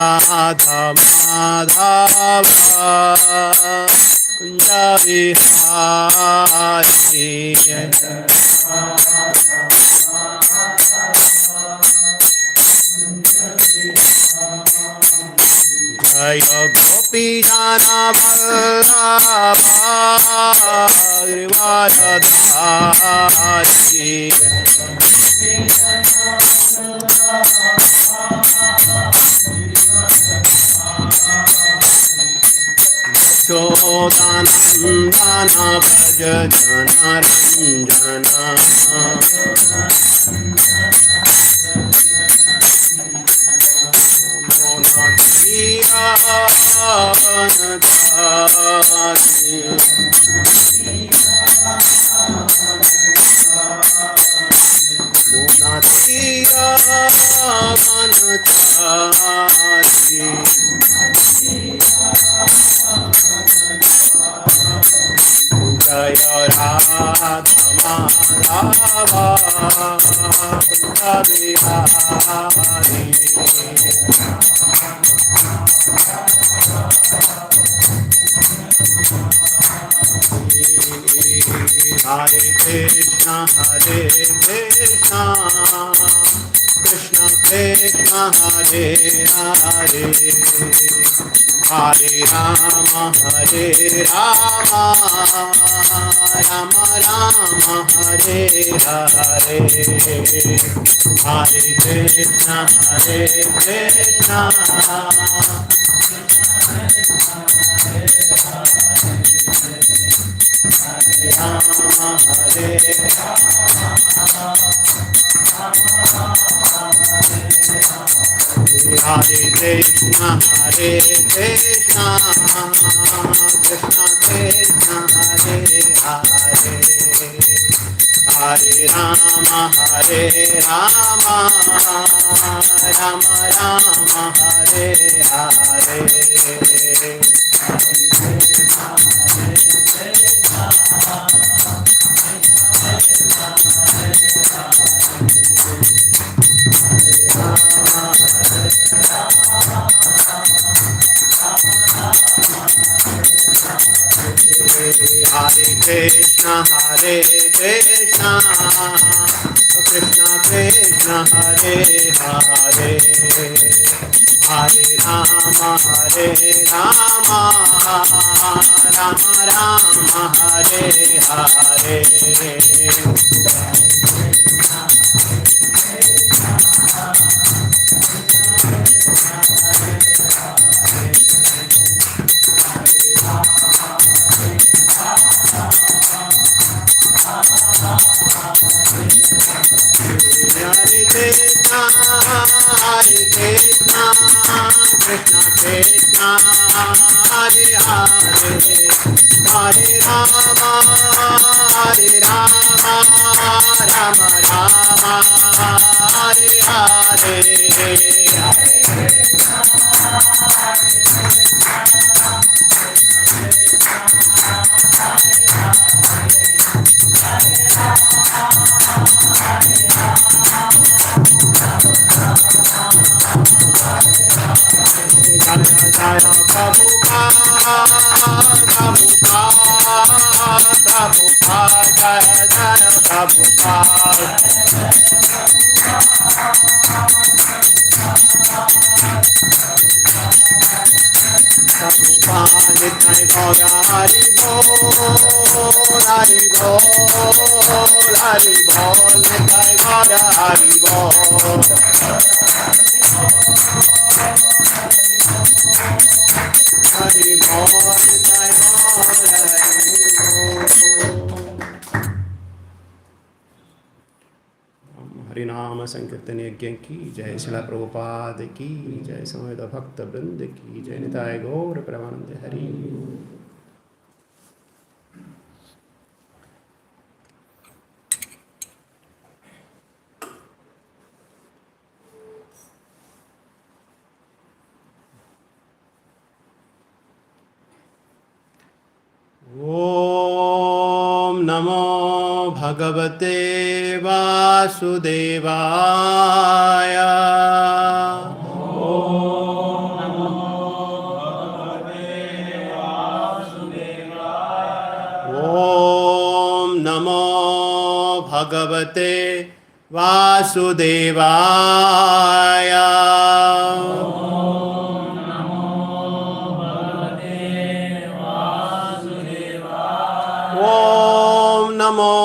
Radha Madhava Kunja Vihari Jaya Gopi Jana Vallabha Girivardhari Chodhanandana Vraja Jana Ranjana Monatira Vanachari Monatira Vanachari Jaya Radha Madhava Kunja Vihari Hare Krishna Krishna Krishna Hare Hare Hare Rama Rama Rama Hare Hare Hare Krishna Krishna Hare Krishna Krishna Krishna Hare Hare Hare Rama Rama Rama Hare Hare Hare Krishna Krishna Krishna Hare Hare Hare Rama Rama Rama Hare Hare Krishna Krishna Hare Hare Hare Rama Rama Rama Hare Hare Jaya Prabhupada Jaya Prabhupada Nitai Gaura Hari Bol Hari Bol Hari Bol Nitai Gaura Hari Bol Hari Bol Nitai Gaura Hari नाम संकीर्तन यज्ञ की जय शिला प्रभुपाद की जय समवेत भक्त वृंद की जय निताय गौर प्रेमानंद हरि ओम नमो भगवते वासुदेवाय ओम भगवते वासुदेवाय। ओम नमो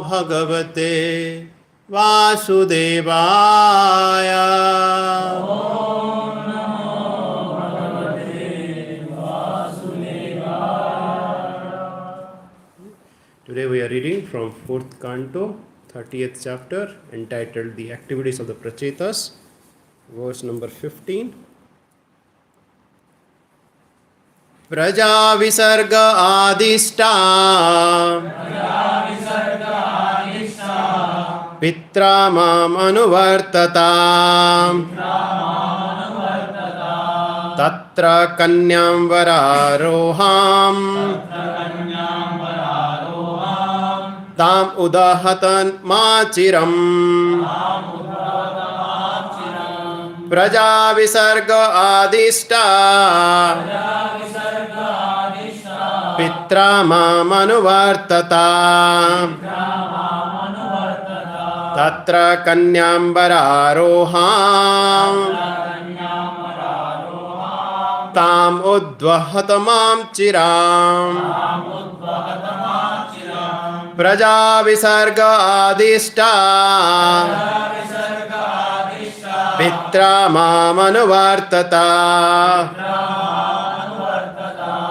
भगवते वासुदेवाय। Today we are reading from 4th canto, 30th chapter, entitled The Activities of the Prachitas, verse number 15. प्रजा विसर्ग आदिष्टा पित्रा माम अनुवर्तता तत्र कन्यां वरारोहाम् ताम उदाहतन माचिरम। प्रजा विसर्ग आदिष्टा पित्रा मामनुवर्तता तत्र कन्यां वरारोहाम् ताम उद्वहत मां चिराम्। प्रजा विसर्ग आदिष्टा पित्रा मामनुवर्तता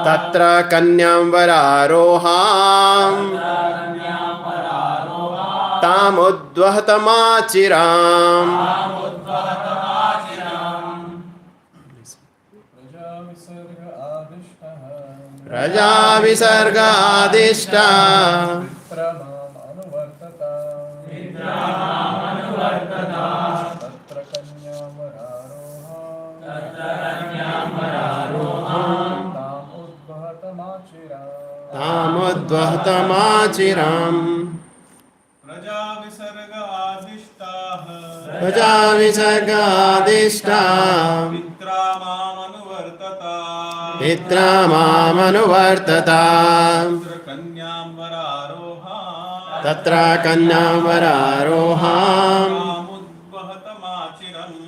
तत्र कन्यां वरारोहाम् तामुद्वहत माचिराम्। प्रजा विसर्ग आदिष्टा तामुद्वहत माचिराम्। प्रजा विसर्ग आदिष्टा प्रजा विसर्ग आदिष्टा पित्रा मामनुवर्तता पित्रा मामनुवर्तता तत्र कन्यां वरारोहा तत्र कन्यां वरारोहाम् तामुद्वहत माचिरम्।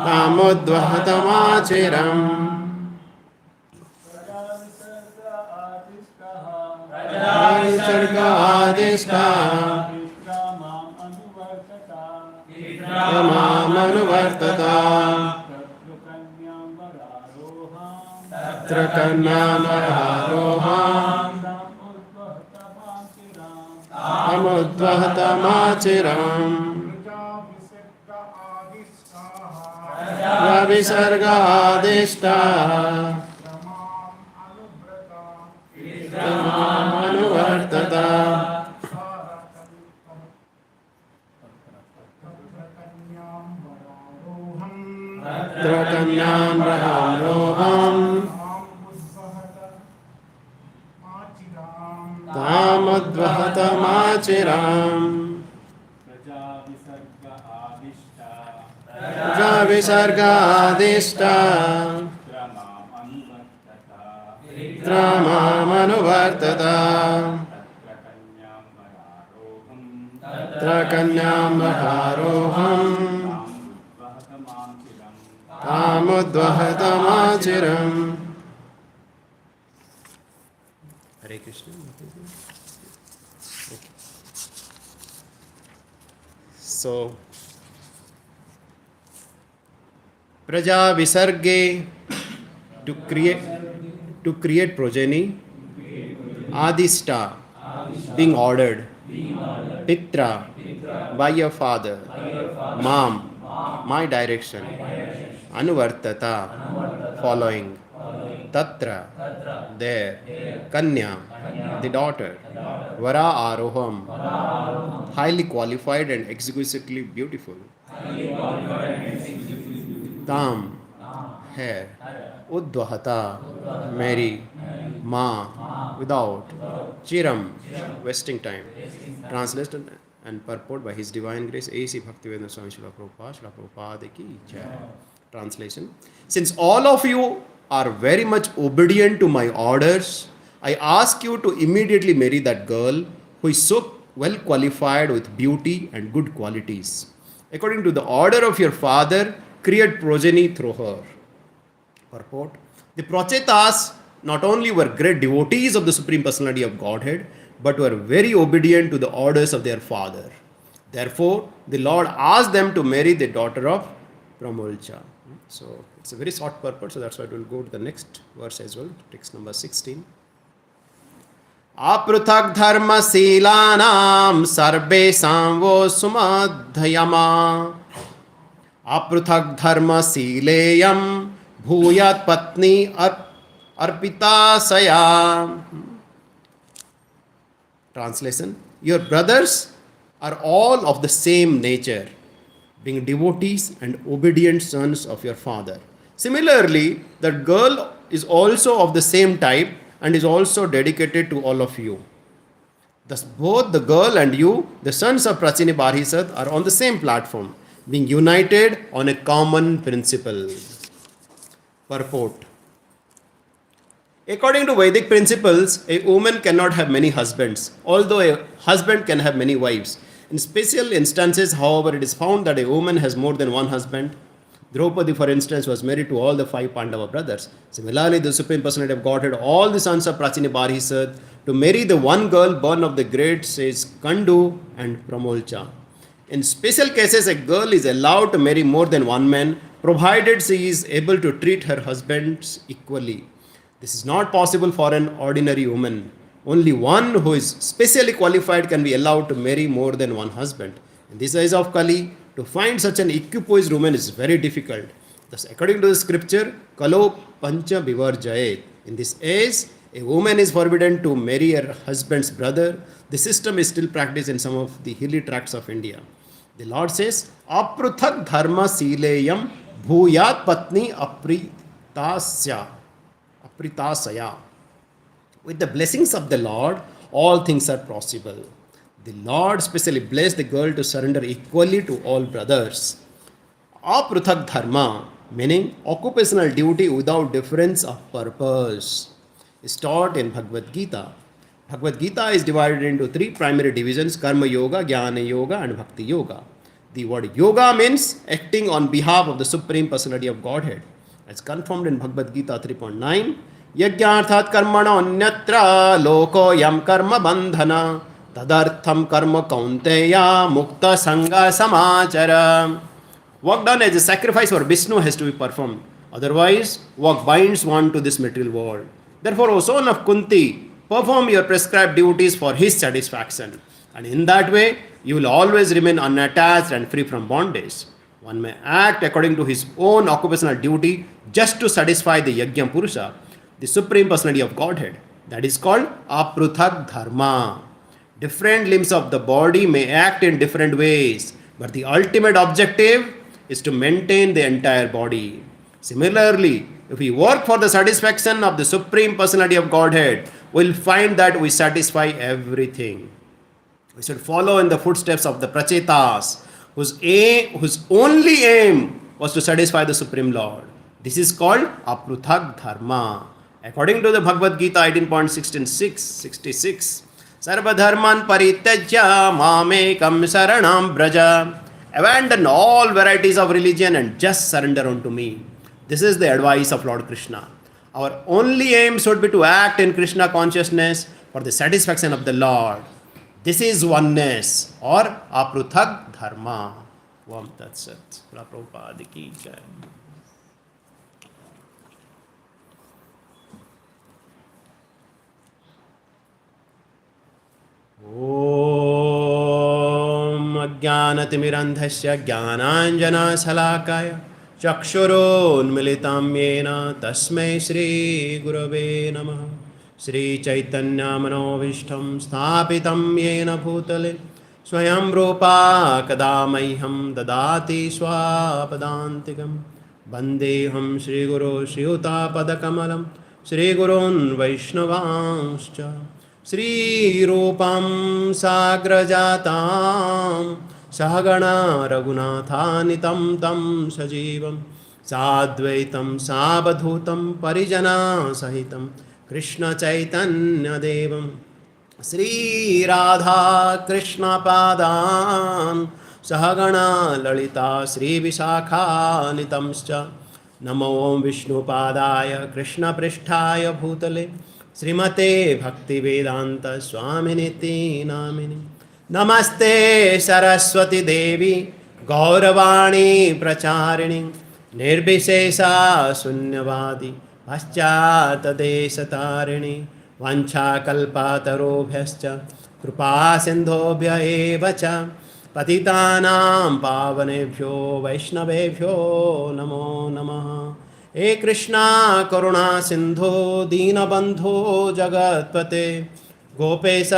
तामुद्वहत माचिरम्। प्रजा विसर्ग आदिष्टा पित्रा मामनुवर्तता तत्र कन्यां वरारोहाम् तामुद्वहत माचिरम्। प्रजा विसर्ग आदिष्टा पित्रा मामनुवर्तता तत्र कन्यां वरारोहाम् तामुद्वहत माचिराम्। प्रजा विसर्ग आदिष्टा पित्रा मामनुवर्तता तत्र कन्यां वरारोहाम् तामुद्वहत माचिरम्। Hare Krishna. So, Praja Visarge, to create progeny, Adishta, being ordered, Pitra, by your father, Mam, my direction, Anuvartata, following, Tatra, there, Kanya, the daughter, Vara Aroham, highly qualified and exquisitely beautiful, Tam, hair, Uddvahata, Mary, Ma, without, Chiram, wasting time. Translated and purport by His Divine Grace A.C. Bhaktivedanta Swami Srila Prabhupada ki jai. Translation: since all of you are very much obedient to my orders, I ask you to immediately marry that girl who is so well qualified with beauty and good qualities. According to the order of your father, create progeny through her. Purport. The Prachitas not only were great devotees of the Supreme Personality of Godhead, but were very obedient to the orders of their father. Therefore, the Lord asked them to marry the daughter of Pramulcha. So, it's a very short purport, so that's why we'll go to the next verse as well, text number 16. Apruthak dharma silanam sarve samvo sumadhyama apruthak dharma sileyam bhuyat patni arpita saya. Translation: your brothers are all of the same nature, being devotees and obedient sons of your father. Similarly, the girl is also of the same type and is also dedicated to all of you. Thus, both the girl and you, the sons of Prachini Barhisat, are on the same platform, being united on a common principle. Purport. According to Vedic principles, a woman cannot have many husbands, although a husband can have many wives. In special instances, however, it is found that a woman has more than one husband. Draupadi, for instance, was married to all the 5 Pandava brothers. Similarly, the Supreme Personality of Godhead, all the sons of Prachini Barhisat, to marry the one girl born of the great sages Kandu and Pramolcha. In special cases, a girl is allowed to marry more than one man, provided she is able to treat her husbands equally. This is not possible for an ordinary woman. Only one who is specially qualified can be allowed to marry more than one husband. In this age of Kali, to find such an equipoised woman is very difficult. Thus, according to the scripture, Kalo Pancha Vivarjayet. In this age, a woman is forbidden to marry her husband's brother. The system is still practiced in some of the hilly tracts of India. The Lord says, Apruthak dharma sileyam bhuyat patni apritasya. With the blessings of the Lord, all things are possible. The Lord specially blessed the girl to surrender equally to all brothers. Apruthak dharma, meaning occupational duty without difference of purpose, is taught in Bhagavad Gita. Bhagavad Gita is divided into 3 primary divisions: Karma Yoga, Jnana Yoga and Bhakti Yoga. The word yoga means acting on behalf of the Supreme Personality of Godhead. As confirmed in Bhagavad Gita 3.9, Yajnarthat karmana anyatra loko yam karma bandhana tadartham karma kaunteya mukta sangha samachara. Work done as a sacrifice for Vishnu has to be performed. Otherwise, work binds one to this material world. Therefore, O son of Kunti, perform your prescribed duties for his satisfaction. And in that way, you will always remain unattached and free from bondage. One may act according to his own occupational duty just to satisfy the Yajna Purusha, the Supreme Personality of Godhead. That is called Apruthak Dharma. Different limbs of the body may act in different ways, but the ultimate objective is to maintain the entire body. Similarly, if we work for the satisfaction of the Supreme Personality of Godhead, we will find that we satisfy everything. We should follow in the footsteps of the Prachitas, whose only aim was to satisfy the Supreme Lord. This is called Apruthak Dharma. According to the Bhagavad Gita 18.66, Sarva Dharman Parityajya Mamekam Saranam Braja. Abandon all varieties of religion and just surrender unto me. This is the advice of Lord Krishna. Our only aim should be to act in Krishna consciousness for the satisfaction of the Lord. This is oneness or Apruthak Dharma. Vam Tat Sat. Prabhupada ki jai. Om Ajnanatimirandhasya Jnananjana Salakaya Chakshurunmilitam Yena Tasmai Shri Gurave Namaha. Shri Chaitanya Manovishtam Sthapitam Yena Bhutale Swayam Rupa Kadamaiham Dadati Swapadantikam Bandeham Shri Guru Shri Uta Padakamalam Shri Gurun Vaishnavanscha Shri Rupam Sagrajatam Sahagana Raghunathanitam Tam Sajivam Sadvaitam Sabadhutam Parijana Sahitam Krishna Chaitanya Devam Sri Radha Krishna Padan Sahagana Lalita Sri Visakha Nitamscha Namo Vishnu Padaya Krishna Pristhaya Bhutale Srimate Bhakti Vedanta Swaminiti Namini Namaste Saraswati Devi Gauravani Pracharini Nirbhisesa Sunyavadi Paschata Desatarini वाञ्छाकल्पातरोभ्यश्च कृपासिन्धोभ्य एव च पतितानां पावनेभ्यो वैष्णवेभ्यो नमो नमः हे कृष्णा करुणा सिन्धो दीनबन्धो जगत्पते गोपेश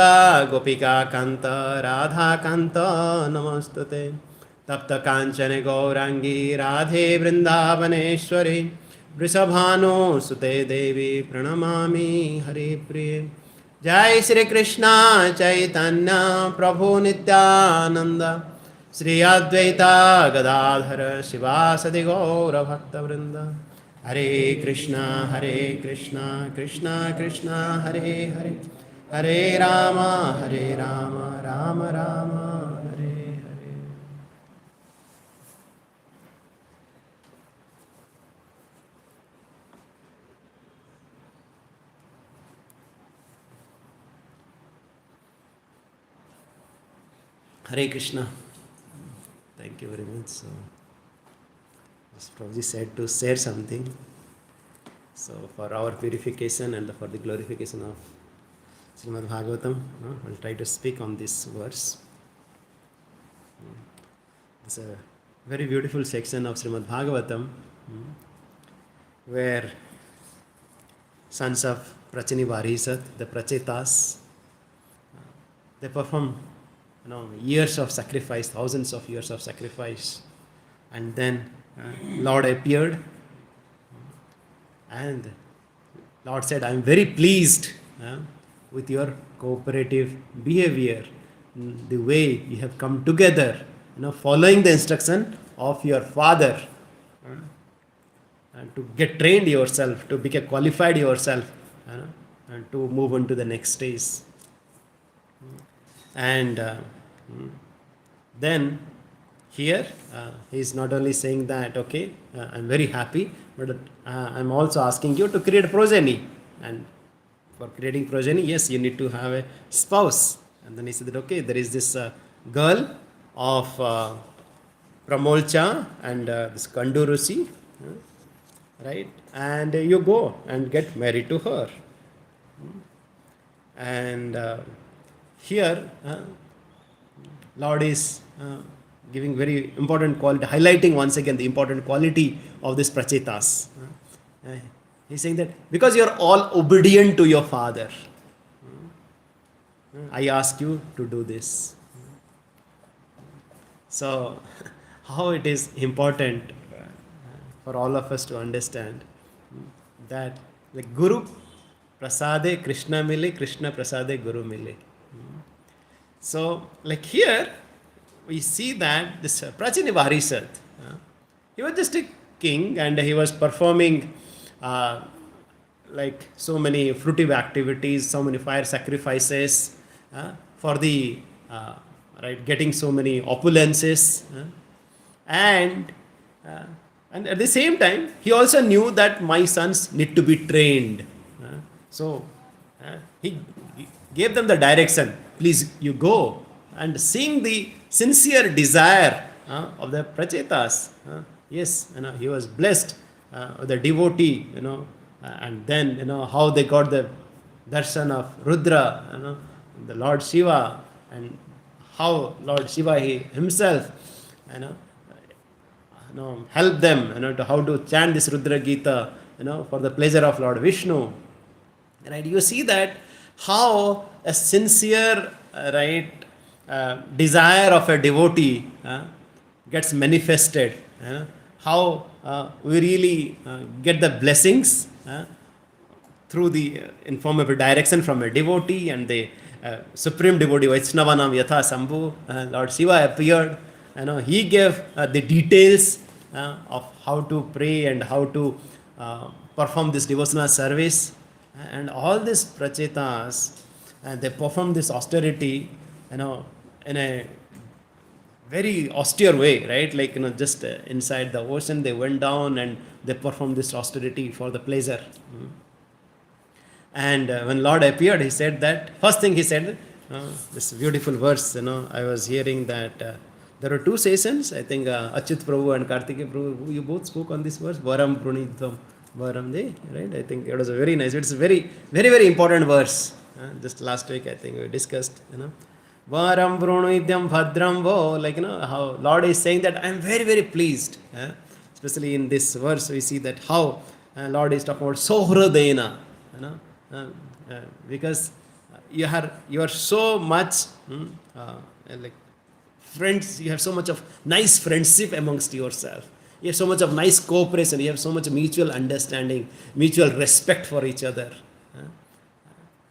गोपिकान्त राधाकान्त नमस्तुते तप्त काञ्चन गौरांगी राधे वृन्दावनेश्वरी वृषभानो सुते देवी प्रणमामि हरिप्रिये जय श्री कृष्णा चैतन्य प्रभु नित्यानंद श्री अद्वैता गदाधर शिवासदि गौर भक्तवृंद हरे Krishna Krishna Krishna Hare Hare Hare Ram Ram Ram Hare Hare. Hare Krishna. Thank you very much. So, as Prabhuji said to share something. So, for our purification and for the glorification of Srimad Bhagavatam, I'll try to speak on this verse. It's a very beautiful section of Srimad Bhagavatam where sons of Prachini Varisat, the Prachitas, they perform years of sacrifice, thousands of years of sacrifice, and then Lord appeared, and Lord said, "I am very pleased with your cooperative behavior, the way you have come together, following the instruction of your father, and to get trained yourself, to become qualified yourself, and to move on to the next stage." And then here he is not only saying that, okay, I'm very happy, but I'm also asking you to create progeny. And for creating progeny, yes, you need to have a spouse. And then he said that, okay, there is this girl of Pramolcha and this Kandurusi, right? And you go and get married to her. And here, Lord is giving very important quality, highlighting once again the important quality of this Prachitas. He's saying that because you're all obedient to your father, I ask you to do this. So, how it is important for all of us to understand that like Guru Prasade Krishna Mile, Krishna Prasade Guru Mile. So, like here, we see that this Prachini Varisat, he was just a king and he was performing like so many fruitive activities, so many fire sacrifices for the getting so many opulences, and at the same time, he also knew that my sons need to be trained. So he gave them the direction. Please, you go. And seeing the sincere desire of the Prachitas, yes, he was blessed with the devotee, and then, how they got the darshan of Rudra, the Lord Shiva, and how Lord Shiva himself, helped them, to how to chant this Rudra Gita, for the pleasure of Lord Vishnu. Right? You see that how a sincere, desire of a devotee gets manifested. How we really get the blessings through the inform of a direction from a devotee, and the supreme devotee Vaishnavanam Yatha Sambhu, Lord Shiva appeared. He gave the details of how to pray and how to perform this devotional service. And all these Prachitas, and they performed this austerity, in a very austere way, right? Like, just inside the ocean, they went down and they performed this austerity for the pleasure. And when Lord appeared, he said that, first thing he said, this beautiful verse, I was hearing that there were two sessions, I think Achyut Prabhu and Kartikeya Prabhu, you both spoke on this verse, Varam Prunidham Varam De, right? I think it was a very nice, it's a very, very, very important verse. Just last week, I think we discussed, Varam Prunidham Bhadram Vo, like, how Lord is saying that I am very, very pleased. Especially in this verse, we see that how Lord is talking about Sohradena, because you are so much like friends, you have so much of nice friendship amongst yourself, you have so much of nice cooperation, you have so much mutual understanding, mutual respect for each other.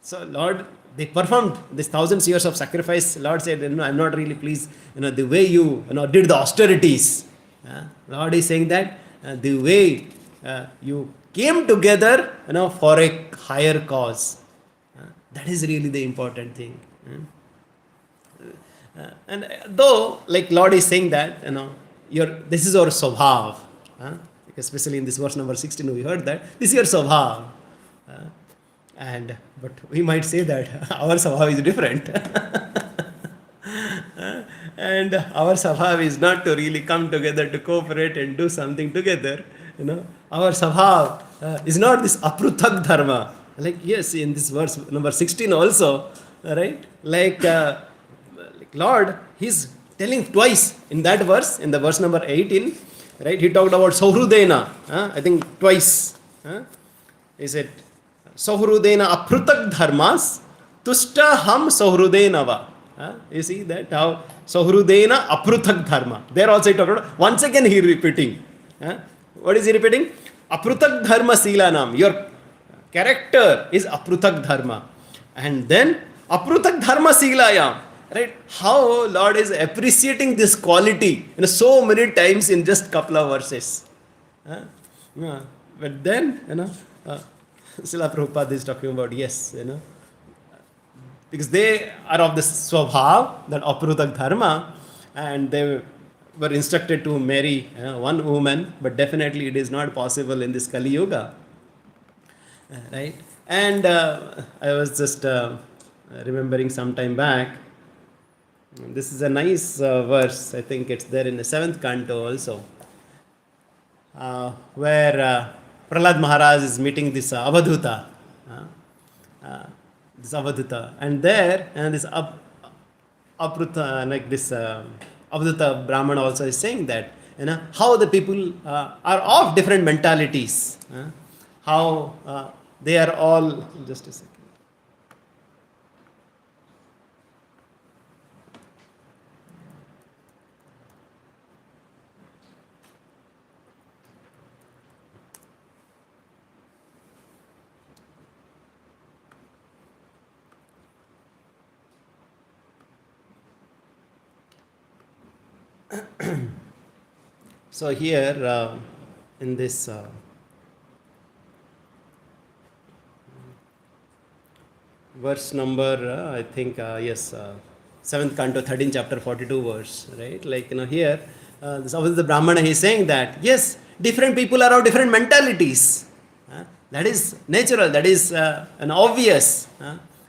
So Lord, they performed this thousands years of sacrifice. Lord said, I'm not really pleased, the way you did the austerities. Lord is saying that the way you came together, for a higher cause. That is really the important thing. And though, like Lord is saying that, this is our Swabhav. Because especially in this verse number 16, we heard that this is your Swabhav. But we might say that our Swabhav is different. And our Swabhav is not to really come together to cooperate and do something together. Our Swabhav is not this apruthak dharma. Like, yes, in this verse number 16 also, right? Like Lord, he's telling twice in that verse, in the verse number 18, right? He talked about Sohrudena, I think twice. He said, Sohrudena apruthak dharmas, tushta ham sohrudena va. You see that how Sohrudena apruthak dharma. There also he talked about, once again he repeating. What is he repeating? Apruthak dharma silanam. Your character is apruthak dharma. And then apruthak dharma silayam. Right? How Lord is appreciating this quality so many times in just couple of verses. But then, Srila Prabhupada is talking about, yes, because they are of the Swabhav, that apruthak dharma, and they were instructed to marry one woman, but definitely it is not possible in this Kali Yuga. Right? And I was just remembering some time back, this is a nice verse, I think it's there in the 7th canto also, where Prahlad Maharaj is meeting this Avadhuta, and there, and this Apruta, like this Avadhuta Brahman also is saying that, how the people are of different mentalities, how they are all, just a second. So here in this verse number, I think, yes, 7th canto, 13th chapter, 42 verse, right? Like, here, the Brahmana, he is saying that, yes, different people are of different mentalities. That is natural, that is an obvious.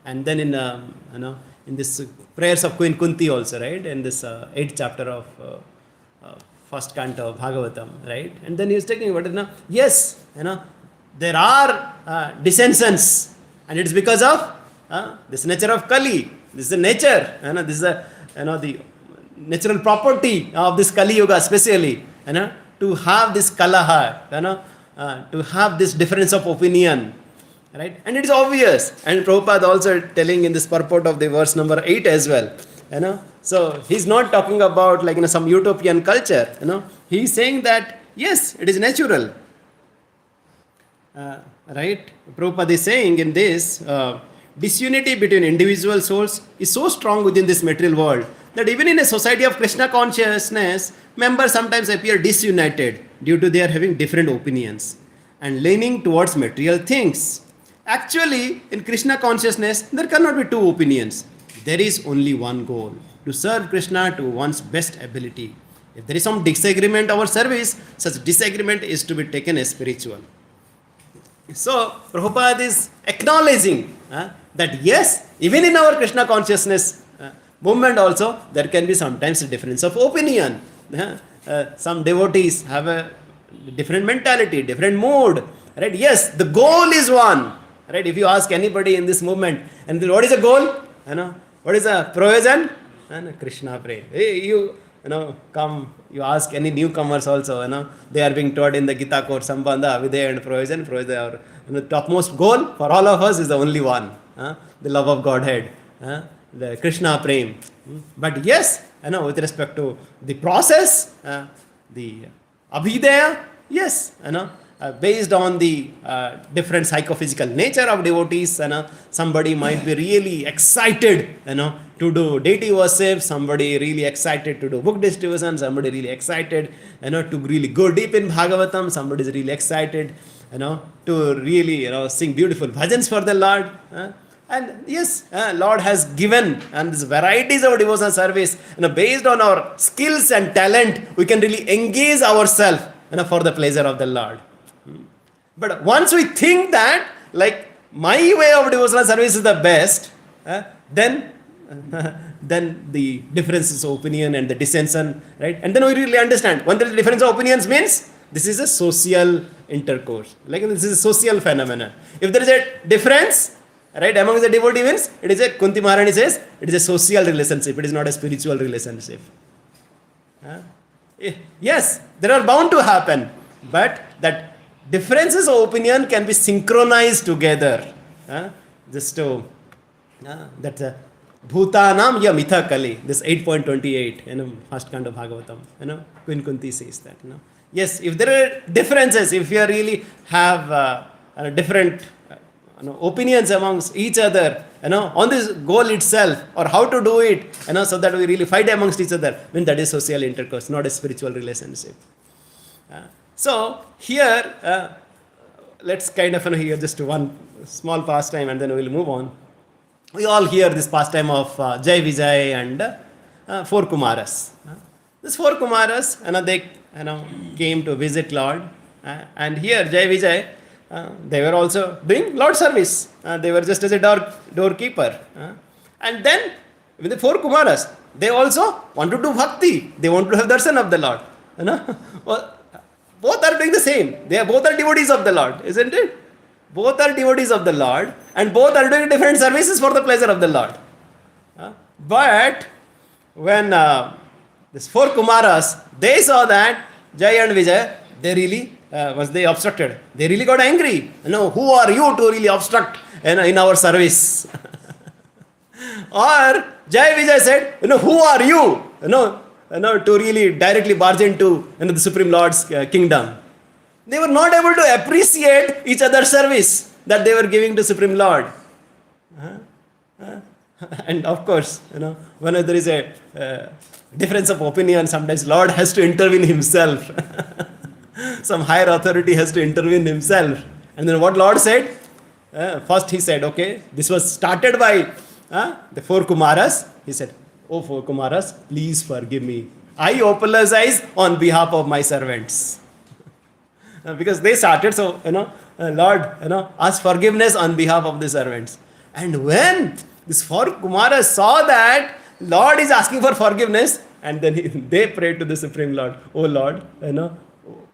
And then in this prayers of Queen Kunti also, right? In this 8th chapter of first canto of Bhagavatam, right? And then he is taking about, yes, there are dissensions, and it's because of this nature of Kali. This is the nature, this is the natural property of this Kali Yuga, especially, to have this kalaha, to have this difference of opinion, right? And it is obvious. And Prabhupada also telling in this purport of the verse number 8 as well, So he's not talking about like some utopian culture, He's saying that yes, it is natural, right? Prabhupada is saying in this, disunity between individual souls is so strong within this material world that even in a society of Krishna consciousness, members sometimes appear disunited due to their having different opinions and leaning towards material things. Actually, in Krishna consciousness, there cannot be two opinions. There is only one goal, to serve Krishna to one's best ability. If there is some disagreement over service, such disagreement is to be taken as spiritual. So, Prabhupada is acknowledging that yes, even in our Krishna consciousness movement also, there can be sometimes a difference of opinion. Some devotees have a different mentality, different mood. Right? Yes, the goal is one. Right? If you ask anybody in this movement, and what is the goal? What is the provision? Krishna pray. Hey, you come, you ask any newcomers also, they are being taught in the Gita course, Sambandha, Avidya and provision. Our the topmost goal for all of us is the only one, the love of Godhead, the Krishna Prem. But yes, with respect to the process, the Abhidaya, yes, based on the different psychophysical nature of devotees, somebody might be really excited, to do deity worship, somebody really excited to do book distribution, somebody really excited, to really go deep in Bhagavatam, somebody is really excited, to really, sing beautiful bhajans for the Lord. And yes, Lord has given and these varieties of devotional service, based on our skills and talent, we can really engage ourselves, for the pleasure of the Lord. But once we think that, like, my way of devotional service is the best, then the differences of opinion and the dissension, right? And then we really understand when there is difference of opinions means this is a social intercourse, like this is a social phenomenon. If there is a difference, right, among the devotee means it is a, Kunti Maharani says, it is a social relationship, it is not a spiritual relationship. Yes, there are bound to happen, but that differences of opinion can be synchronized together. Just to that Bhutanam ya mitha kali, this 8.28, first kind of Bhagavatam, Queen Kunti says that. Yes, if there are differences, if you really have different opinions amongst each other, on this goal itself or how to do it, so that we really fight amongst each other, then that is social intercourse, not a spiritual relationship. So here, let's kind of hear just one small pastime and then we will move on. We all hear this pastime of Jai Vijay and four Kumaras. These four Kumaras, they came to visit Lord, and here Jai Vijay, they were also doing Lord service. They were just as a doorkeeper. And then with the four Kumaras, they also want to do bhakti. They want to have darshan of the Lord. Both are doing the same. Both are devotees of the Lord, isn't it? Both are devotees of the Lord and both are doing different services for the pleasure of the Lord. But when these four Kumaras, they saw that Jai and Vijay, they really, they obstructed. They really got angry. Who are you to really obstruct in our service? Or Jai Vijay said, who are you, to really directly barge into the Supreme Lord's kingdom. They were not able to appreciate each other's service that they were giving to Supreme Lord. And of course, when there is a difference of opinion, sometimes Lord has to intervene himself. Some higher authority has to intervene himself. And then what Lord said? First he said, okay, this was started by the four Kumaras. He said, oh four Kumaras, please forgive me. I apologize on behalf of my servants. Because they started, so, Lord, ask forgiveness on behalf of the servants. And when these four Kumaras saw that Lord is asking for forgiveness, and then they prayed to the Supreme Lord, oh Lord,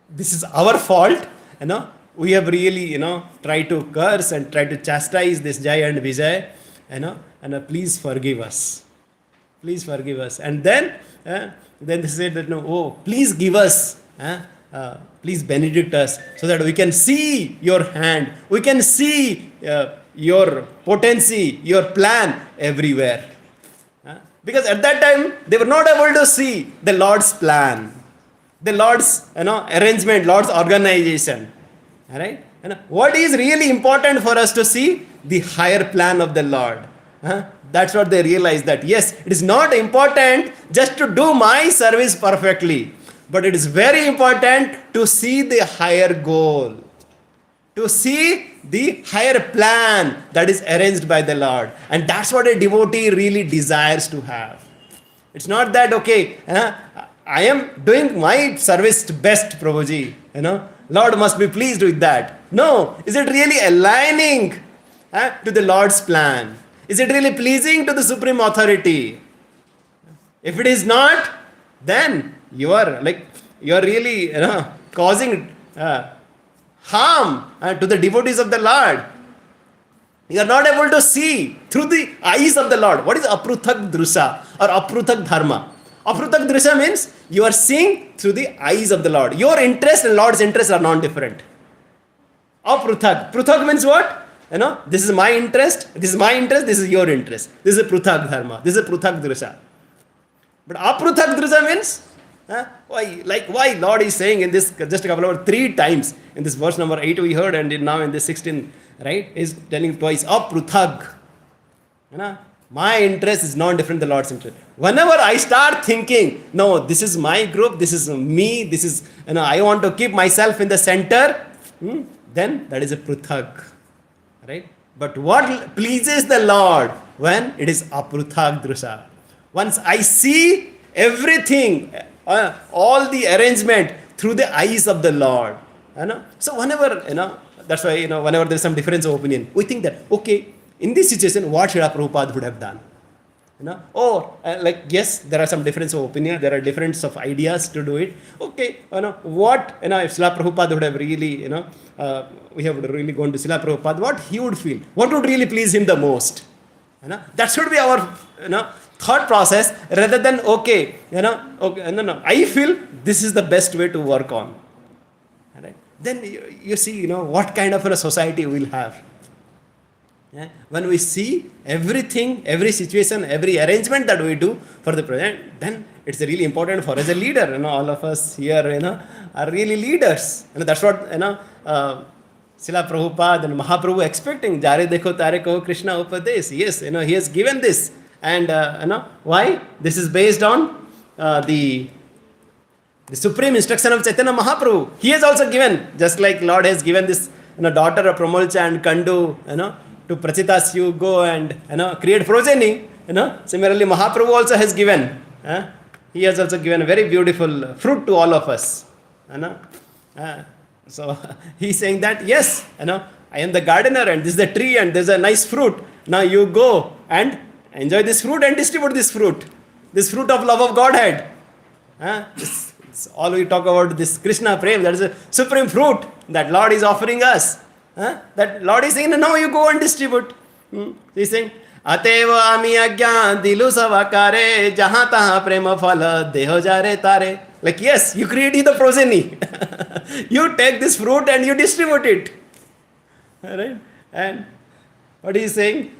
this is our fault, we have really, tried to curse and tried to chastise this Jai and Vijay, and please forgive us. Please forgive us. And then they said that, please give us, please benedict us so that we can see your hand, we can see your potency, your plan everywhere. Because at that time, they were not able to see the Lord's plan, the Lord's arrangement, Lord's organization. All right? What is really important for us to see? The higher plan of the Lord. That's what they realized, that yes, it is not important just to do my service perfectly, but it is very important to see the higher goal, to see the higher plan that is arranged by the Lord. And that's what a devotee really desires to have. It's not that, okay, I am doing my service best, Prabhuji. Lord must be pleased with that. No, is it really aligning to the Lord's plan? Is it really pleasing to the Supreme Authority? If it is not, then you are really causing harm to the devotees of the Lord. You are not able to see through the eyes of the Lord. What is apruthak drusha or apruthak dharma? Apruthak drusha means you are seeing through the eyes of the Lord. Your interest and Lord's interest are non-different. Apruthak. Pruthak means what? This is my interest, this is my interest, this is your interest. This is a pruthak dharma. This is a pruthak drusha. But apruthak drusha means, why Lord is saying in this just a couple of 3 times in this verse number 8 we heard, and now in this 16, right, is telling twice apruthak. My interest is not different than the Lord's interest. Whenever I start thinking, no, this is my group, this is me, this is, I want to keep myself in the center, then that is a pruthak. Right? But what pleases the Lord when it is apruthak drusha? Once I see everything, all the arrangement through the eyes of the Lord. So whenever, that's why, whenever there is some difference of opinion, we think that, okay, in this situation, what Srila Prabhupada would have done? Yes, there are some difference of opinion, there are difference of ideas to do it. Okay, what, if Srila Prabhupada would have really, we have really gone to Srila Prabhupada, what he would feel? What would really please him the most? That should be our, thought process rather than, okay, I feel this is the best way to work on. Right? Then you see, what kind of a society we'll have. Yeah? When we see everything, every situation, every arrangement that we do for the present, then it's really important for as a leader. All of us here, are really leaders. That's what, Srila Prabhupada and Mahaprabhu expecting. Jare dekho tare ko Krishna upadesh. Yes, he has given this. And, why? This is based on the supreme instruction of Chaitanya Mahaprabhu. He has also given, just like Lord has given this, daughter of Pramolcha and Kandu, to Prachitas, you go and create progeny. Similarly, Mahaprabhu also has given. He has also given a very beautiful fruit to all of us. So he's saying that, yes, I am the gardener and this is the tree and there's a nice fruit. Now you go and enjoy this fruit and distribute this fruit of love of Godhead. It's all we talk about, this Krishna Prem, that is a supreme fruit that Lord is offering us. That Lord is saying, now you go and distribute. He's saying, Ateva ami agyan dilu savakare jahan taha prema phala deho jare tare. Like, yes, you create the progeny. You take this fruit and you distribute it. Alright? And what he is saying?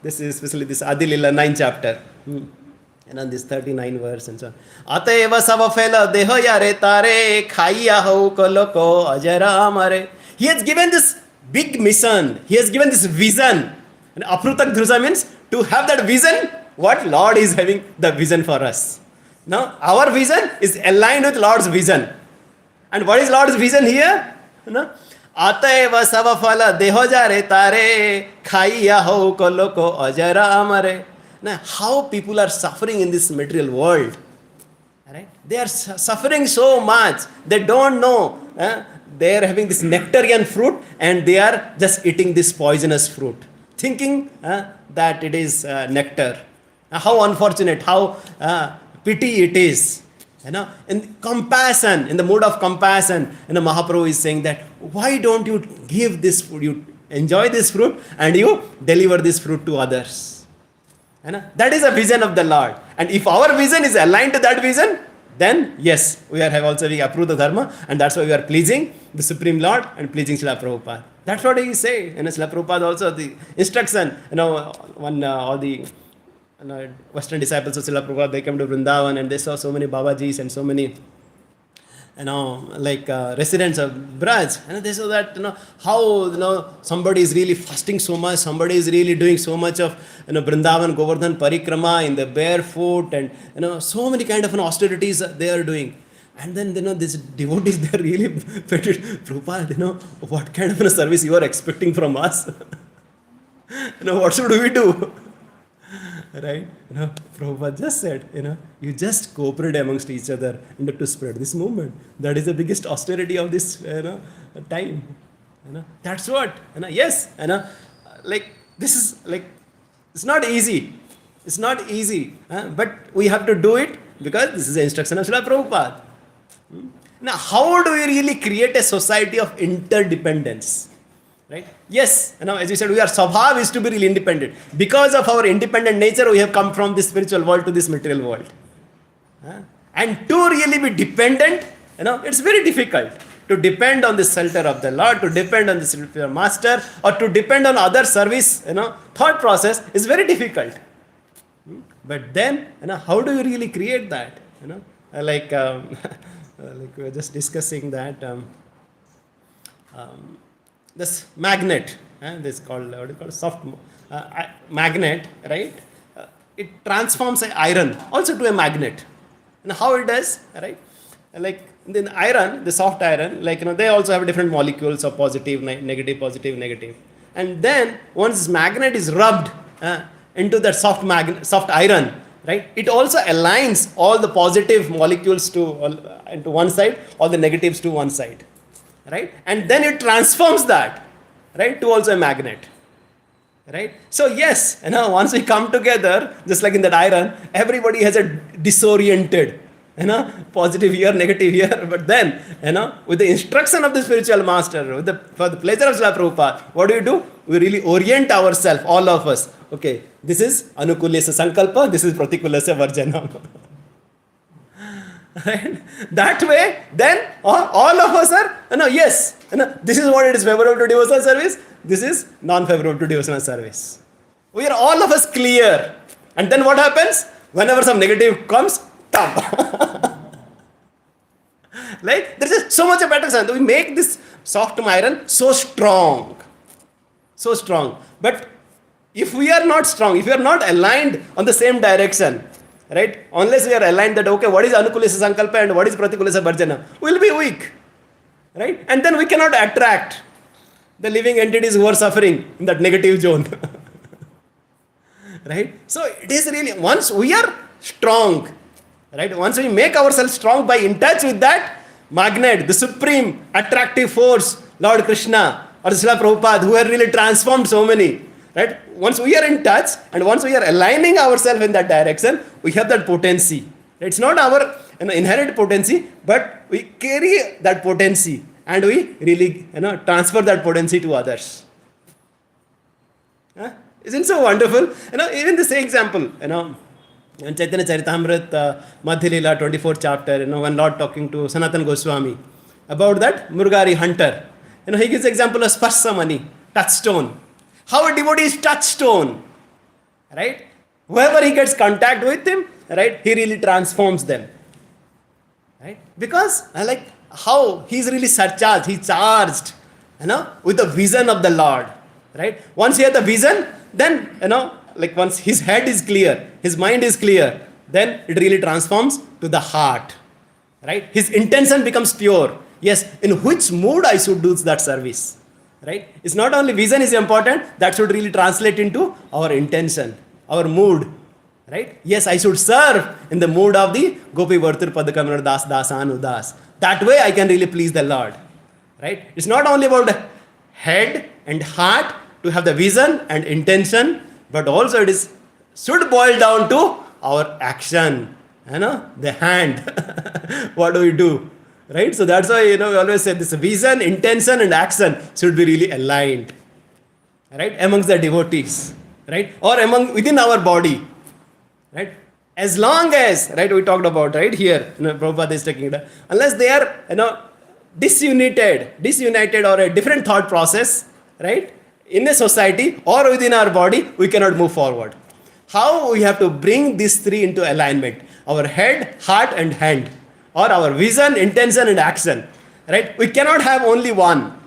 This is especially this Adilila 9th chapter. And on this 39 verse and so on. Ateva savafela deho yare tare khaiya ho koloko ajara amare. He has given this big mission. He has given this vision. And aprutak dhrusa means to have that vision, what Lord is having the vision for us. Now, our vision is aligned with Lord's vision. And what is Lord's vision here? Ateva savafala deho jare tare khaiya ho koloko ajara amare. Now, how people are suffering in this material world. Right? They are suffering so much. They don't know. They are having this nectarian fruit and they are just eating this poisonous fruit, thinking that it is nectar. How unfortunate, how pity it is. In compassion, in the mood of compassion, Mahaprabhu is saying that, why don't you give this fruit, you enjoy this fruit and you deliver this fruit to others. That is a vision of the Lord. And if our vision is aligned to that vision, then yes, we are also being approved the dharma, and that's why we are pleasing the Supreme Lord and pleasing Srila Prabhupada. That's what he say. Srila Prabhupada also the instruction. When all the Western disciples of Srila Prabhupada, they came to Vrindavan and they saw so many Babajis and so many residents of Braj, and they saw that how somebody is really fasting so much, somebody is really doing so much of Vrindavan Govardhan Parikrama in the barefoot, and so many kind of austerities they are doing. And then, this devotees, they're really petted. Prabhupada, what kind of a service you are expecting from us? What should we do? Right? Prabhupada just said, you just cooperate amongst each other to spread this movement. That is the biggest austerity of this, time. That's what, yes, like, this is like, it's not easy. It's not easy. But we have to do it because this is the instruction of Srila Prabhupada. Now, how do we really create a society of interdependence? Right? Yes, as you said, our swabhav is to be really independent. Because of our independent nature, we have come from this spiritual world to this material world. And to really be dependent, it's very difficult to depend on the shelter of the Lord, to depend on the spiritual master, or to depend on other service, thought process is very difficult. But then, how do you really create that? Like, like we were just discussing that. This magnet, this called, what do you call it, soft magnet, right? It transforms an iron also to a magnet. And how it does, right? Like in iron, the soft iron, like, they also have different molecules of positive, negative, positive, negative. And then once this magnet is rubbed into that soft iron, right? It also aligns all the positive molecules to one side, all the negatives to one side. Right? And then it transforms that, right, to also a magnet. Right? So yes, once we come together, just like in that iron, everybody has a disoriented, positive here, negative here. But then, with the instruction of the spiritual master, for the pleasure of Srila Prabhupada, what do? We really orient ourselves, all of us. Okay, this is Anukulyasya Sankalpa, this is Pratikulyasya Varjanam. Right? That way, then all of us are, yes, this is what it is favorable to devotional service, this is non-favorable to devotional service. We are all of us clear. And then what happens? Whenever some negative comes, like, there is so much of better sense. We make this soft iron so strong. So strong. But if we are not strong, if we are not aligned on the same direction, right? Unless we are aligned that, okay, what is Anukulyasya Sankalpa and what is Pratikulyasya Varjana, we will be weak. Right? And then we cannot attract the living entities who are suffering in that negative zone. Right? So it is really, once we are strong, right? Once we make ourselves strong by in touch with that magnet, the supreme attractive force, Lord Krishna or Srila Prabhupada, who have really transformed so many. Right? Once we are in touch and once we are aligning ourselves in that direction, we have that potency. It's not our inherent potency, but we carry that potency and we really transfer that potency to others. Isn't it so wonderful? Even the same example, in Chaitanya Charitamrita, Madhya Lila, 24th chapter, when Lord talking to Sanatana Goswami about that Murgari hunter, he gives the example of Sparsamani, touchstone. How a devotee is touchstone, right? Whoever he gets contact with him, right, he really transforms them, right? Because I like how he's really surcharged, he's charged, with the vision of the Lord, right? Once he has the vision, then, like once his head is clear, his mind is clear, then it really transforms to the heart, right? His intention becomes pure. Yes, in which mood I should do that service. Right? It's not only vision is important, that should really translate into our intention, our mood. Right? Yes, I should serve in the mood of the Gopi Vartur Padakamanar Das Dasanu Das. That way I can really please the Lord. Right? It's not only about head and heart to have the vision and intention, but also it is should boil down to our action. The hand. What do we do? Right? So that's why, we always say this vision, intention and action should be really aligned. Right? Amongst the devotees. Right? Or within our body. Right? As long as, right, we talked about, right, here, Prabhupada is taking it, unless they are, disunited or a different thought process, right, in a society or within our body, we cannot move forward. How we have to bring these three into alignment? Our head, heart and hand. Or our vision, intention and action. Right? We cannot have only one.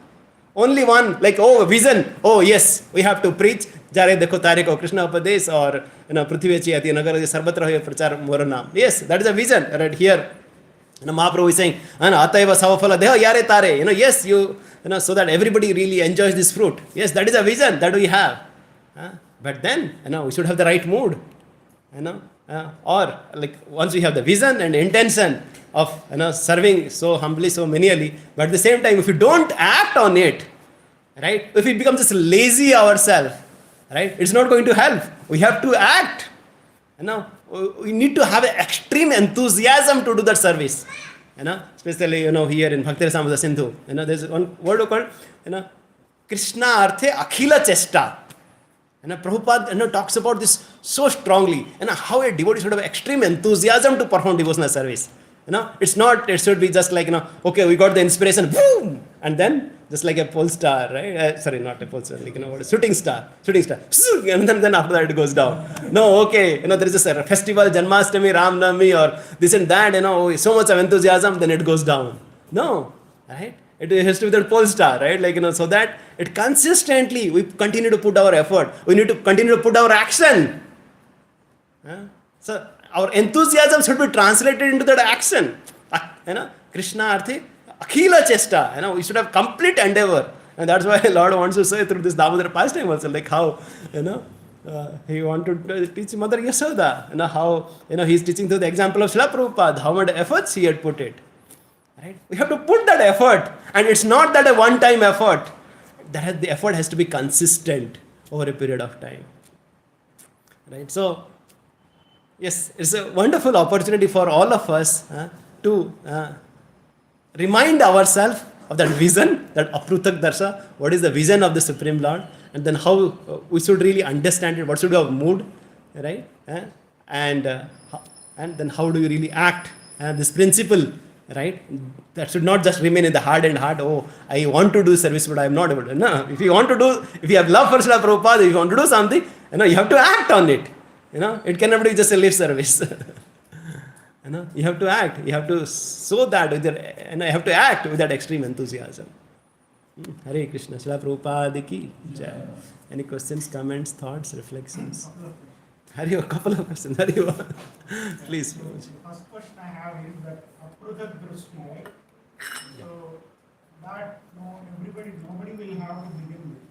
Only one, like, vision. Oh, yes, we have to preach. Jare dekho tare ko Krishna Upadesh or Prithvi Chayati Nagar Sarbatra Prachar Moranam. Yes, that is a vision right here. Mahaprabhu is saying, Ataiva Savafala Deha Yare Tare. Yes, so that everybody really enjoys this fruit. Yes, that is a vision that we have. But then, we should have the right mood. Or like once we have the vision and intention of serving so humbly, so menially, but at the same time, if we don't act on it, right? If we become just lazy ourselves, right? It's not going to help. We have to act. We need to have an extreme enthusiasm to do that service. Especially here in Bhakti Rasamrita Sindhu, there's one word called Krishna Arthe Akhila Chesta. Prabhupada talks about this so strongly, how a devotee should have extreme enthusiasm to perform devotional service. It's not, it should be just like, okay, we got the inspiration, boom, and then just like a pole star, right? Sorry, not a pole star, like, what, a shooting star, and then after that it goes down. No, okay, there is a festival, Janmashtami, Ram Navami, or this and that, so much of enthusiasm, then it goes down. No, right? It has to be that pole star, right? Like, so that it consistently, we continue to put our effort. We need to continue to put our action. So, our enthusiasm should be translated into that action. Krishna Arthi, Akhila Chesta. We should have complete endeavor. And that's why Lord wants to say through this Damodar pastime also, like how, he wanted to teach Mother Yasoda. How, he's teaching through the example of Srila Prabhupada, how much efforts he had put it. Right? We have to put that effort, and it's not that a one-time effort. The effort has to be consistent over a period of time. Right? So, yes, it's a wonderful opportunity for all of us to remind ourselves of that vision, that Aprutak Darsha, what is the vision of the Supreme Lord, and then how we should really understand it, what should be our mood, right? And then how do you really act? This principle, right? That should not just remain in the heart and heart. Oh, I want to do service, but I am not able to. No, if you want to do, if you have love for Srila Prabhupada, if you want to do something, you have to act on it. It cannot be just a lip service. You have to act. You have to sow that with your, you have to act with that extreme enthusiasm. Hare Krishna, Srila Prabhupada ki jai. Any questions, comments, thoughts, reflections? Hari, a couple of questions. Hari, please. The first question I have is that Aprutak Drushti, right? So that nobody will have to begin with.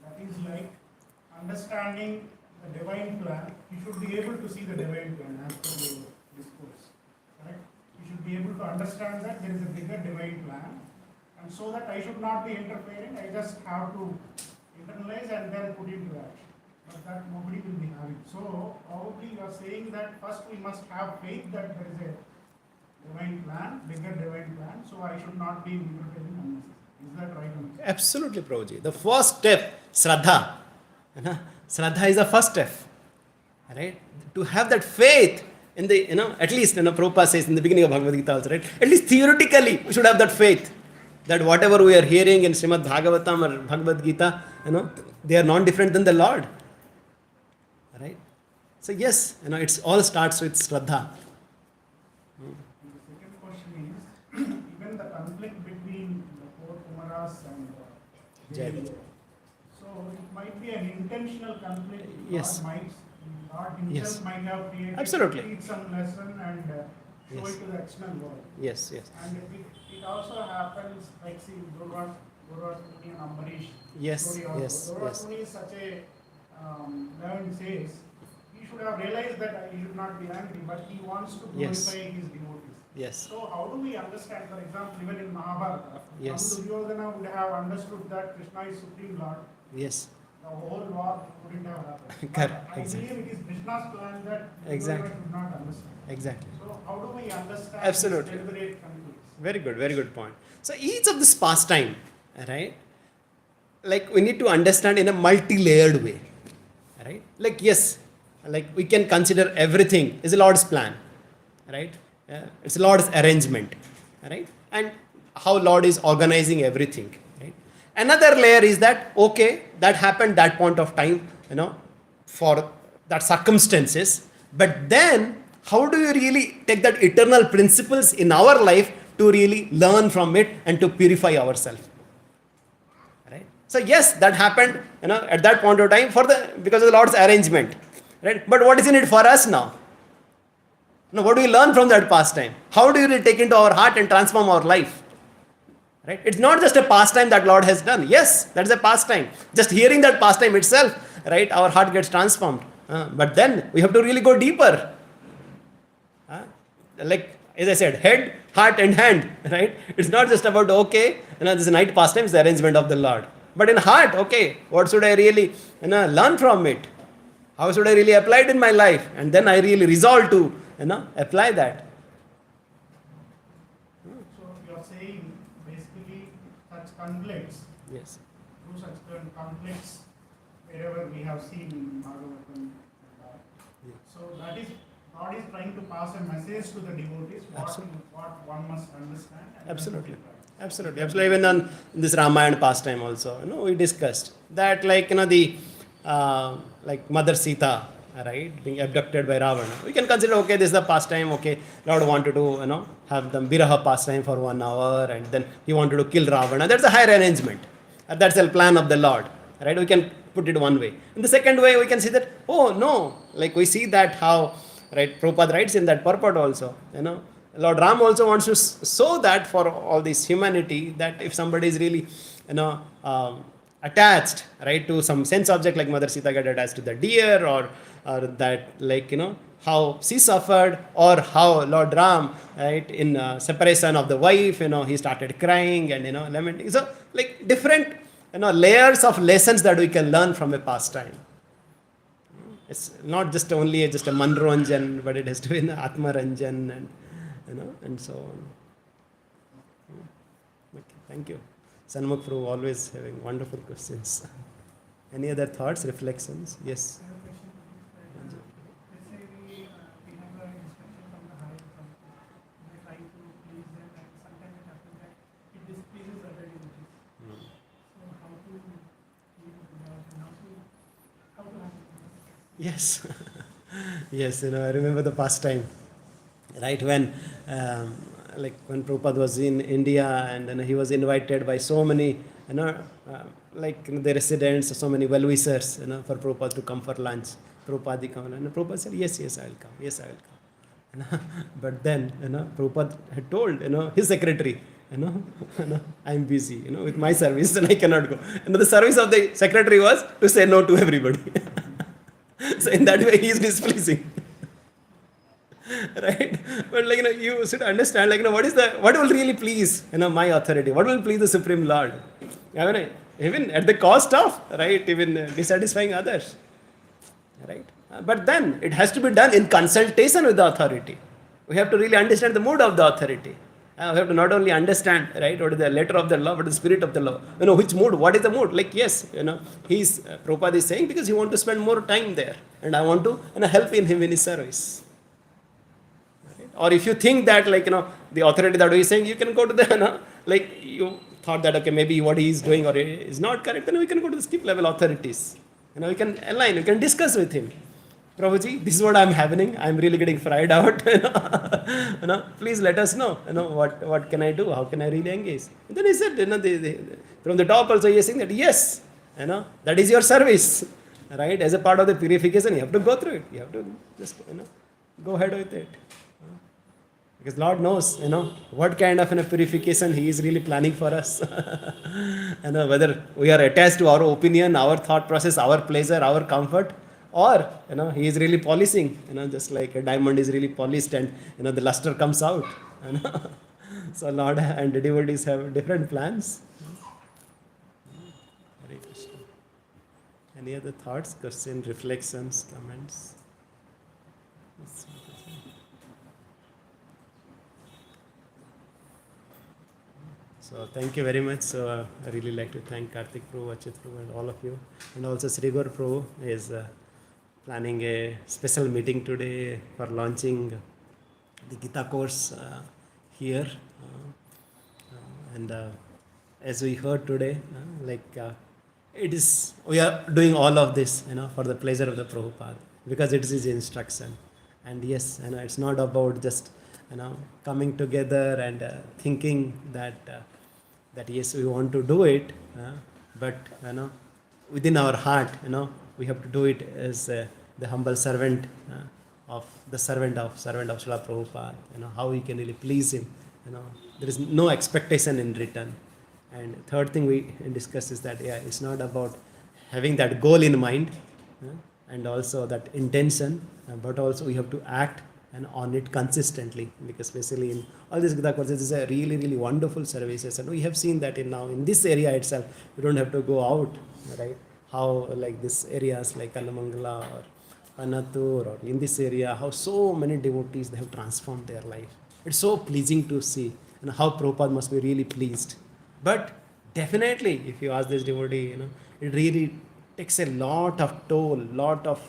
That is like understanding the divine plan. You should be able to see the divine plan as per the discourse. Correct? You should be able to understand that there is a bigger divine plan, and so that I should not be interfering. I just have to internalize and then put into action. But that nobody will be having. So probably you are saying that first we must have faith that there is a divine plan, bigger divine plan, so I should not be interfering unnecessarily. Is that right? Absolutely, Prabhuji. The first step, Shraddha. Shraddha is the first step. Right? To have that faith in the, at least, Prabhupada says in the beginning of Bhagavad Gita also, right? At least theoretically, we should have that faith. That whatever we are hearing in Srimad Bhagavatam or Bhagavad Gita, they are not different than the Lord. Right? So yes, it all starts with Shraddha. The second question is, even the conflict between the four Kumaras and Jai. So it might be an intentional conflict. Yes. God himself might have created Absolutely. teach some lesson and show it to the external world. Yes. And it also happens, like see, Durvasuni and Ambarish story also. Yes. Durvasuni is such a learned says, he should have realized that he should not be angry, but he wants to glorify his devotees. Yes. So how do we understand, for example, even in Mahabharata, Yes. Duryodhana would have understood that Krishna is Supreme Lord, Yes. the whole war wouldn't have happened. Correct. But I believe it is Krishna's plan that Exactly. Duryodhana should not understand. Exactly. So how do we understand Absolutely. these deliberate conflicts? Very good point. So each of this pastime, right? Like we need to understand in a multi-layered way, right? Like yes, like we can consider everything is the Lord's plan, right? It's the Lord's arrangement, right? And how Lord is organizing everything, right? Another layer is that okay, that happened that point of time, for that circumstances. But then, how do you really take that eternal principles in our life to really learn from it and to purify ourselves? Right? So yes, that happened, at that point of time because of the Lord's arrangement. Right? But what is in it for us now? Now, what do we learn from that pastime? How do we take into our heart and transform our life? Right? It's not just a pastime that Lord has done. Yes, that's a pastime. Just hearing that pastime itself, right, our heart gets transformed. But then we have to really go deeper. Like as I said, head, heart, and hand. Right? It's not just about this night pastime is the arrangement of the Lord. But in heart, what should I really learn from it? How should I really apply it in my life? And then I really resolve to apply that. So you're saying basically such conflicts, Yes. through such conflicts, wherever we have seen in Bhagavatam. So that is, God is trying to pass a message to the devotees, what one must understand. And Absolutely. Absolutely. Even on this Ramayana pastime also, we discussed that the Mother Sita, right, being abducted by Ravana. We can consider, this is the pastime, Lord wanted to, have the Viraha pastime for 1 hour, and then he wanted to kill Ravana. That's a higher arrangement. That's the plan of the Lord, right? We can put it one way. In the second way, we can see that, we see that how, right, Prabhupada writes in that purport also, Lord Ram also wants to show that for all this humanity, that if somebody is really, attached, right, to some sense object like Mother Sita got attached to the deer, or that, how she suffered, or how Lord Ram, right, in separation of the wife, he started crying and, lamenting. So, different, layers of lessons that we can learn from a pastime. It's not just only just a Manoranjan, but it has to be an Atmaranjan, and and so on. Okay, thank you. Sanmukh Prabhu always having wonderful questions. Any other thoughts, reflections? Yes. I have a question. Let's say we have an instruction from the higher authority. We try to please them, and sometimes it happens that it displeases other devotees. So how to deal with that, and how to handle it? Yes. Yes, I remember the past time, right, when when Prabhupada was in India, and then he was invited by so many, the residents, so many well-wishers, for Prabhupada to come for lunch. Prabhupada come, and Prabhupada said, yes, I will come. Yes, I will come. But then, Prabhupada had told, his secretary, I'm busy, with my service, and I cannot go. The service of the secretary was to say no to everybody. So in that way, he is displeasing. Right? But you should understand, what will really please, my authority? What will please the Supreme Lord? Even at the cost of, right, even dissatisfying others. Right? But then it has to be done in consultation with the authority. We have to really understand the mood of the authority. We have to not only understand, right, what is the letter of the law, but the spirit of the law. Which mood, what is the mood? Prabhupada is saying because he wants to spend more time there, and I want to help him in his service. Right? Or if you think that, the authority that he is saying, you can go to the, you thought that, maybe what he is doing or is not correct, then we can go to the skip level authorities. We can align, we can discuss with him. Prabhuji, this is what I'm happening. I'm really getting fried out. Please let us know. What can I do? How can I really engage? And then he said, from the top also he is saying that yes, that is your service, right? As a part of the purification, you have to go through it. You have to just go ahead with it. Because Lord knows, what kind of purification He is really planning for us. Whether we are attached to our opinion, our thought process, our pleasure, our comfort, or He is really polishing, just like a diamond is really polished, and the luster comes out. So Lord and the devotees have different plans. Hare Krishna. Any other thoughts, questions, reflections, comments? So thank you very much. So I really like to thank Karthik Prabhu, Achit Prabhu, and all of you. And also Sri Gaur Prabhu is planning a special meeting today for launching the Gita course here. And as we heard today, we are doing all of this, for the pleasure of the Prabhupada, because it is His instruction. And yes, it's not about just, coming together and thinking that yes, we want to do it, but within our heart, we have to do it as the humble servant of the servant of Srila Prabhupada, how he can really please him. There is no expectation in return. And third thing we discuss is that it's not about having that goal in mind, and also that intention, but also we have to act and on it consistently, because especially in all these Gita courses, is a really, really wonderful services, and we have seen that in this area itself, we don't have to go out, right? How like this areas like Alamangala or Anatur, or in this area, how so many devotees, they have transformed their life. It's so pleasing to see, and how Prabhupada must be really pleased. But definitely, if you ask this devotee, it really takes a lot of toll, lot of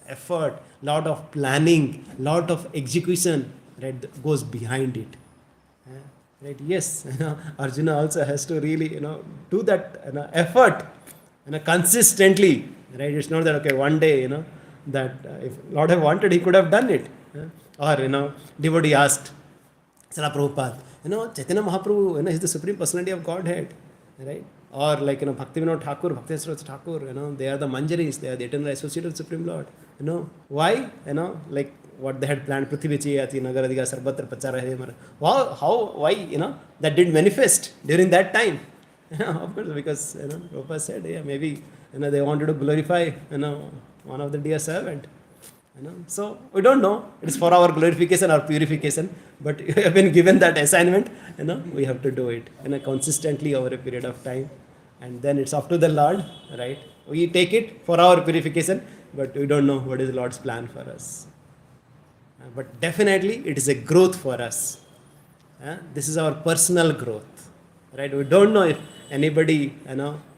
effort, lot of planning, lot of execution, right, that goes behind it. Right? Yes, Arjuna also has to really, do that effort, consistently. Right? It's not that okay one day, that if Lord had wanted, he could have done it. Or devotee asked Srila Prabhupada, Chaitanya Mahaprabhu, is the Supreme Personality of Godhead, right? Or like Bhaktivinoda Thakur, Bhaktivinoda Thakur, they are the Manjaris, they are the eternal associate of the Supreme Lord. Why? Like what they had planned, Prithvi Chayati, Nagaradiga, Sarbatra Pachara, why, that didn't manifest during that time. Of course, because, Prabhupada said, maybe, they wanted to glorify, one of the dear servant. So we don't know. It's for our glorification or purification. But you have been given that assignment. We have to do it, consistently over a period of time, and then it's up to the Lord, right? We take it for our purification, but we don't know what is the Lord's plan for us. But definitely, it is a growth for us. This is our personal growth, right? We don't know if anybody,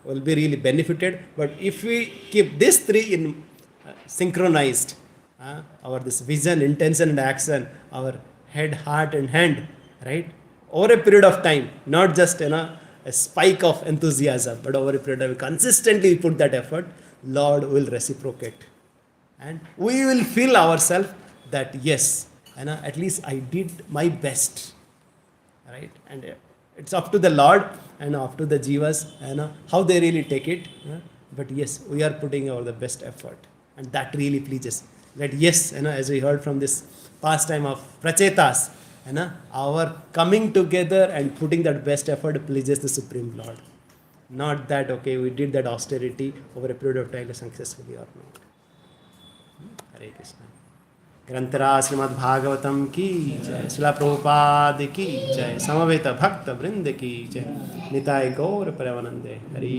will be really benefited. But if we keep these three in synchronized, our this vision, intention, and action, our head, heart, and hand, right? Over a period of time, not just a spike of enthusiasm, but over a period of consistently put that effort, Lord will reciprocate, and we will feel ourselves that yes, at least I did my best, right? And it's up to the Lord and up to the jivas, how they really take it. But yes, we are putting our the best effort, and that really pleases. That yes, as we heard from this pastime of Prachitas, our coming together and putting that best effort pleases the Supreme Lord. Not that, okay, we did that austerity over a period of time successfully or not. Hare Krishna. ग्रंथरा Shrimad Bhagavatam की जय, श्रील प्रभुपाद की जय, समवेत भक्त वृंद की जय, निताय गौर परमानंदे हरि।